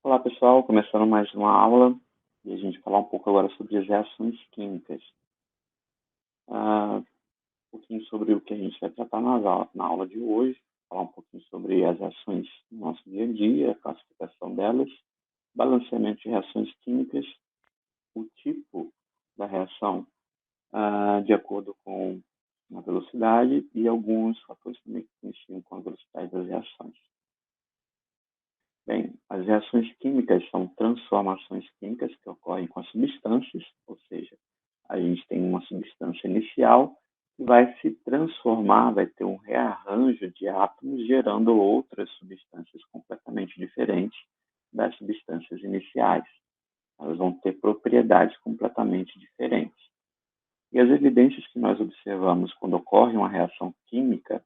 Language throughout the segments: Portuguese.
Olá pessoal, começando mais uma aula e a gente falar um pouco agora sobre as reações químicas. Um pouquinho sobre o que a gente vai tratar na aula de hoje, falar um pouquinho sobre as reações no nosso dia a dia, a classificação delas, balanceamento de reações químicas, o tipo da reação de acordo com a velocidade e alguns fatores também que influenciam com a velocidade das reações. Bem, as reações químicas são transformações químicas que ocorrem com as substâncias, ou seja, a gente tem uma substância inicial que vai se transformar, vai ter um rearranjo de átomos, gerando outras substâncias completamente diferentes das substâncias iniciais. Elas vão ter propriedades completamente diferentes. E as evidências que nós observamos quando ocorre uma reação química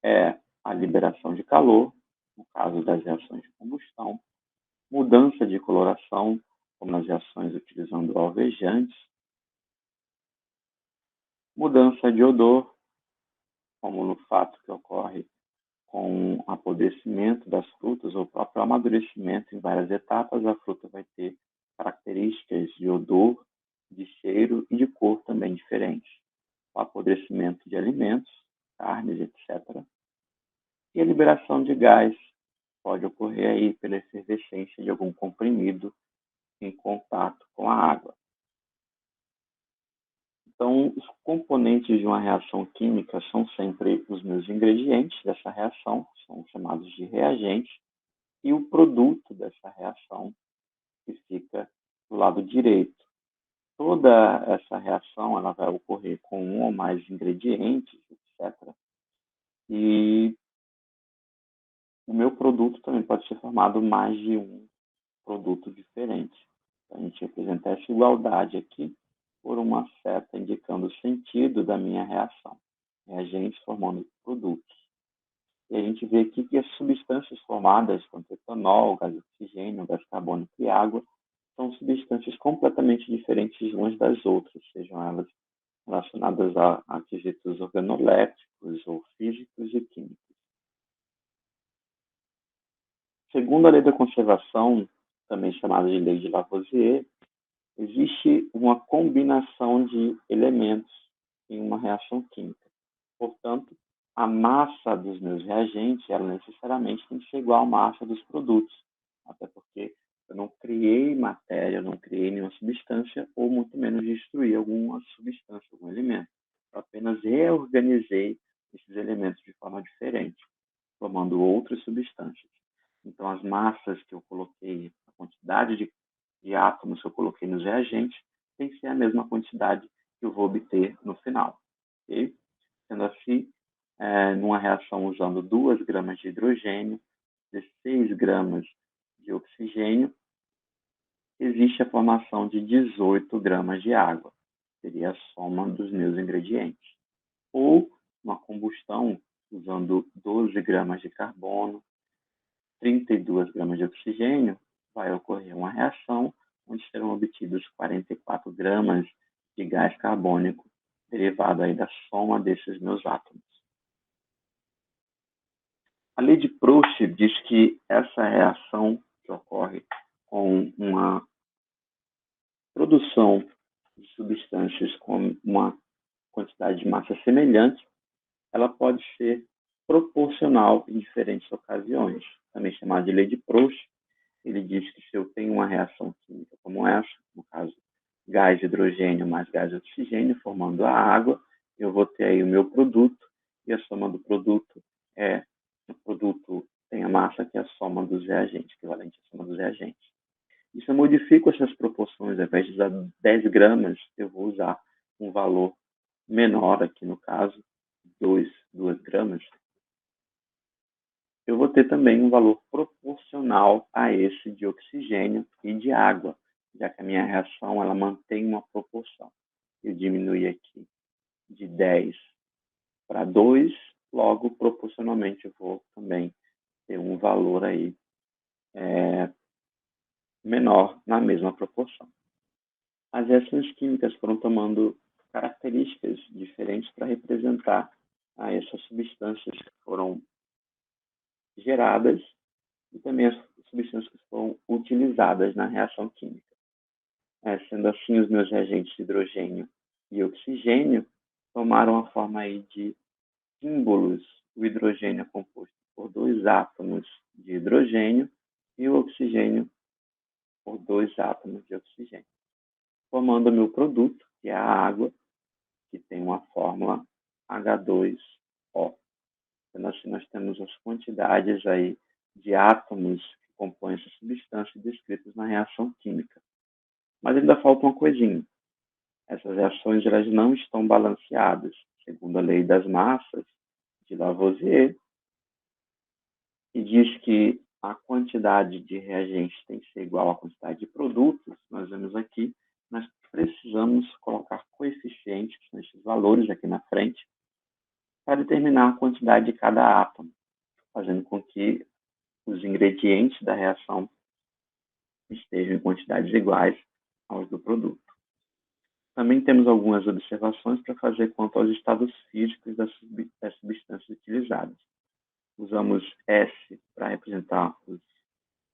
é a liberação de calor, no caso das reações de combustão, mudança de coloração, como nas reações utilizando alvejantes, mudança de odor, como no fato que ocorre com o apodrecimento das frutas ou o próprio amadurecimento em várias etapas, a fruta vai ter características de odor, de cheiro e de cor também diferentes. O apodrecimento de alimentos, carnes, etc. E a liberação de gás pode ocorrer aí pela efervescência de algum comprimido em contato com a água. Então, os componentes de uma reação química são sempre os meus ingredientes dessa reação, são chamados de reagentes, e o produto dessa reação, que fica do lado direito. Toda essa reação ela vai ocorrer com um ou mais ingredientes, etc. E o meu produto também pode ser formado mais de um produto diferente. A gente representa essa igualdade aqui por uma seta indicando o sentido da minha reação. Reagentes formando produtos. E a gente vê aqui que as substâncias formadas, como etanol, gás oxigênio, gás carbônico e água, são substâncias completamente diferentes umas das outras, sejam elas relacionadas a quesitos organolépticos ou físicos e químicos. Segundo a lei da conservação, também chamada de lei de Lavoisier, existe uma combinação de elementos em uma reação química. Portanto, a massa dos meus reagentes, ela necessariamente tem que ser igual à massa dos produtos, até porque eu não criei matéria, eu não criei nenhuma substância, ou muito menos destruí alguma substância, algum elemento. Eu apenas reorganizei esses elementos de forma diferente, formando outras substâncias. Então, as massas que eu coloquei, a quantidade de átomos que eu coloquei nos reagentes, tem que ser a mesma quantidade que eu vou obter no final. Okay? Sendo assim, numa reação usando 2 gramas de hidrogênio, 16 gramas de oxigênio, existe a formação de 18 gramas de água. Seria a soma dos meus ingredientes. Ou uma combustão usando 12 gramas de carbono, 32 gramas de oxigênio, vai ocorrer uma reação onde serão obtidos 44 gramas de gás carbônico, derivado aí da soma desses meus átomos. A lei de Proust diz que essa reação que ocorre com uma produção de substâncias com uma quantidade de massa semelhante, ela pode ser proporcional em diferentes ocasiões, também chamada de lei de Proust. Ele diz que se eu tenho uma reação química como essa, no caso, gás de hidrogênio mais gás de oxigênio, formando a água, eu vou ter aí o meu produto, e a soma do produto o produto tem a massa que é a soma dos reagentes, equivalente à soma dos reagentes. E se eu modifico essas proporções, ao invés de usar 10 gramas, eu vou usar um valor menor, aqui no caso, 2 gramas, eu vou ter também um valor proporcional a esse de oxigênio e de água, já que a minha reação ela mantém uma proporção. Eu diminuí aqui de 10 para 2, logo, proporcionalmente, eu vou também ter um valor aí menor na mesma proporção. As reações químicas foram tomando características diferentes para representar essas substâncias que foram geradas e também as substâncias que foram utilizadas na reação química. Sendo assim, os meus reagentes hidrogênio e oxigênio tomaram a forma aí de símbolos. O hidrogênio é composto por 2 átomos de hidrogênio e o oxigênio por 2 átomos de oxigênio, formando o meu produto, que é a água, que tem uma fórmula H2O. Sendo assim, nós temos as quantidades aí de átomos que compõem essa substância descritas na reação química. Mas ainda falta uma coisinha. Essas reações elas não estão balanceadas, segundo a lei das massas de Lavoisier, que diz que a quantidade de reagentes tem que ser igual à quantidade de produtos. Nós vemos aqui, nós precisamos colocar coeficientes, que são esses valores aqui na frente, para determinar a quantidade de cada átomo, fazendo com que os ingredientes da reação estejam em quantidades iguais aos do produto. Também temos algumas observações para fazer quanto aos estados físicos das substâncias utilizadas. Usamos S para representar os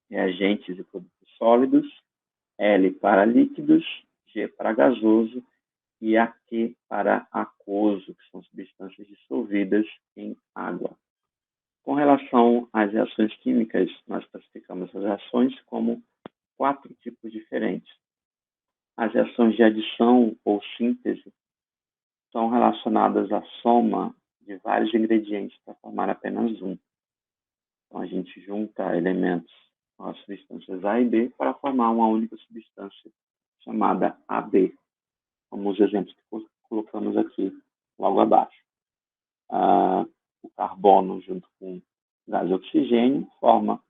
reagentes e produtos sólidos, L para líquidos, G para gasoso e AQ para aquoso, que são substâncias dissolvidas em água. Com relação às reações químicas, nós classificamos as reações como 4 tipos diferentes. As reações de adição ou síntese são relacionadas à soma de vários ingredientes para formar apenas um. Então, a gente junta elementos com as substâncias A e B para formar uma única substância chamada AB, como os exemplos que colocamos aqui logo abaixo. O carbono junto com o gás oxigênio forma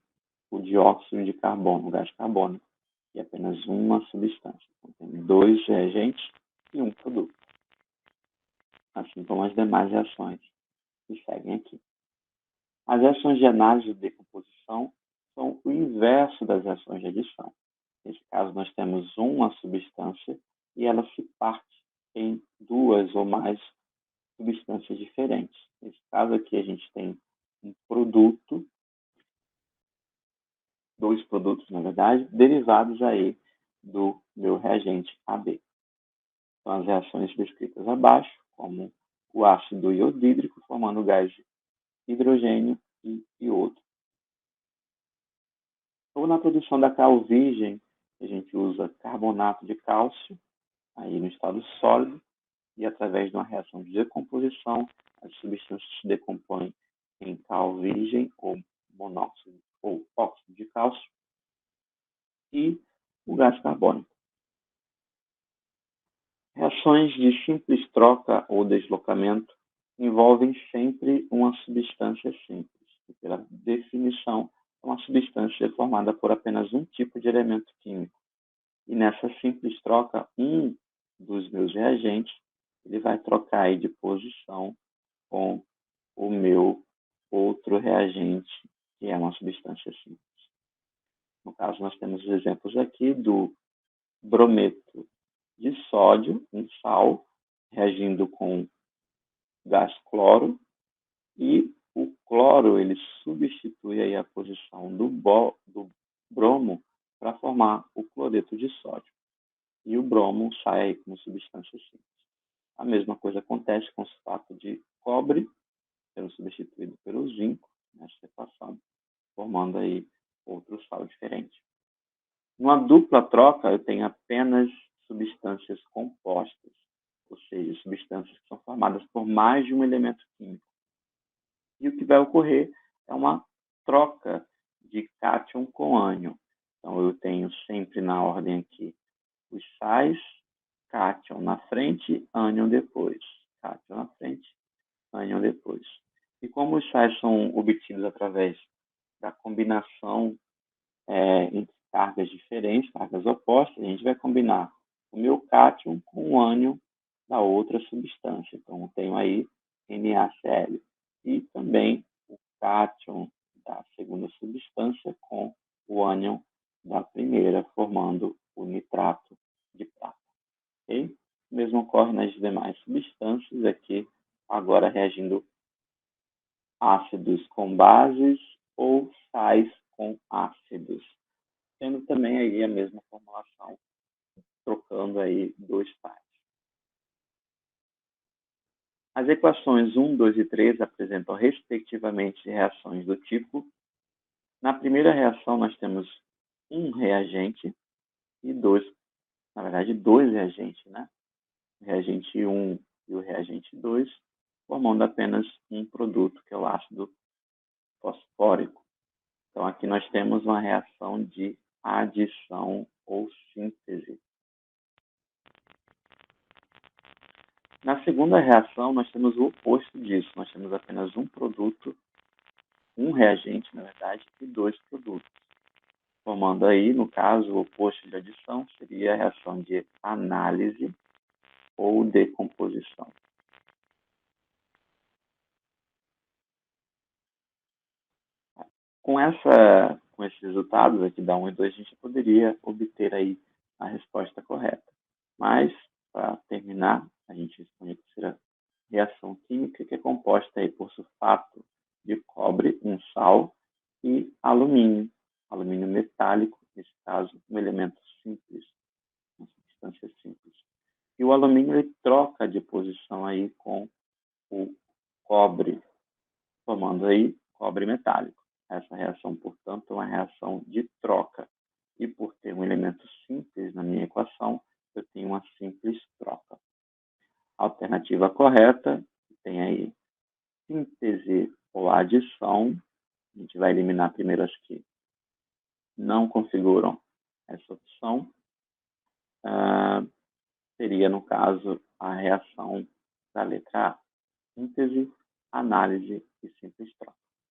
o dióxido de carbono, o gás carbônico, que é apenas uma substância. Então, tem 2 reagentes e um produto. Assim como as demais reações que seguem aqui. As reações de análise de decomposição são o inverso das reações de adição. Nesse caso, nós temos uma substância e ela se parte em 2 ou mais substâncias diferentes. Nesse caso aqui, a gente tem um produto, 2 produtos, na verdade, derivados aí do meu reagente AB. São as reações descritas abaixo, como o ácido iodídrico, formando o gás de hidrogênio e iodo. Ou na produção da cal virgem, a gente usa carbonato de cálcio, aí no estado sólido, e através de uma reação de decomposição, as substâncias se decompõem em cal virgem ou monóxido ou óxido de cálcio e o gás carbônico. Reações de simples troca ou deslocamento envolvem sempre uma substância simples, que pela definição é uma substância formada por apenas um tipo de elemento químico. E nessa simples troca, um dos meus reagentes ele vai trocar aí de posição com o meu outro reagente, que é uma substância simples. No caso, nós temos os exemplos aqui do brometo de sódio, um sal, reagindo com gás cloro, e o cloro ele substitui aí a posição do bromo para formar o cloreto de sódio. E o bromo sai aí como substância simples. A mesma coisa acontece com o sulfato de cobre, sendo substituído pelo zinco nessa equação, formando aí outro sal diferente. Numa dupla troca, eu tenho apenas substâncias compostas, ou seja, substâncias que são formadas por mais de um elemento químico. E o que vai ocorrer é uma troca de cátion com ânion. Então, eu tenho sempre na ordem aqui os sais, cátion na frente, ânion depois. Cátion na frente, ânion depois. E como os sais são obtidos através da combinação entre cargas diferentes, cargas opostas, a gente vai combinar o meu cátion com o ânion da outra substância. Então, eu tenho aí NaCl. E também o cátion da segunda substância com o ânion da primeira, formando o nitrato de prata. Okay? O mesmo ocorre nas demais substâncias, aqui agora reagindo ácidos com bases ou sais com ácidos. tendo também aí a mesma formulação, trocando aí dois pares. As equações 1, 2 e 3 apresentam, respectivamente, reações do tipo. Na primeira reação, nós temos um reagente e dois, na verdade, dois reagentes, né? O reagente 1 e o reagente 2, formando apenas um produto, que é o ácido fosfórico. Então, aqui nós temos uma reação de adição ou síntese. Na segunda reação, nós temos o oposto disso. Nós temos apenas um produto, um reagente, na verdade, e dois produtos. Formando aí, no caso, o oposto de adição seria a reação de análise ou decomposição. Com esses resultados aqui da 1 e 2, a gente poderia obter aí a resposta correta. Mas, para terminar, a gente responde a terceira reação química, que é composta aí por sulfato de cobre, um sal, e alumínio metálico, nesse caso, um elemento simples, uma substância simples. E o alumínio ele troca de posição aí com o cobre, formando aí cobre metálico. Essa reação, portanto, é uma reação de troca. E por ter um elemento simples na minha equação, eu tenho uma simples troca. A alternativa correta tem aí síntese ou adição. A gente vai eliminar primeiro as que não configuram essa opção. Seria, no caso, a reação da letra A. Síntese, análise e simples troca.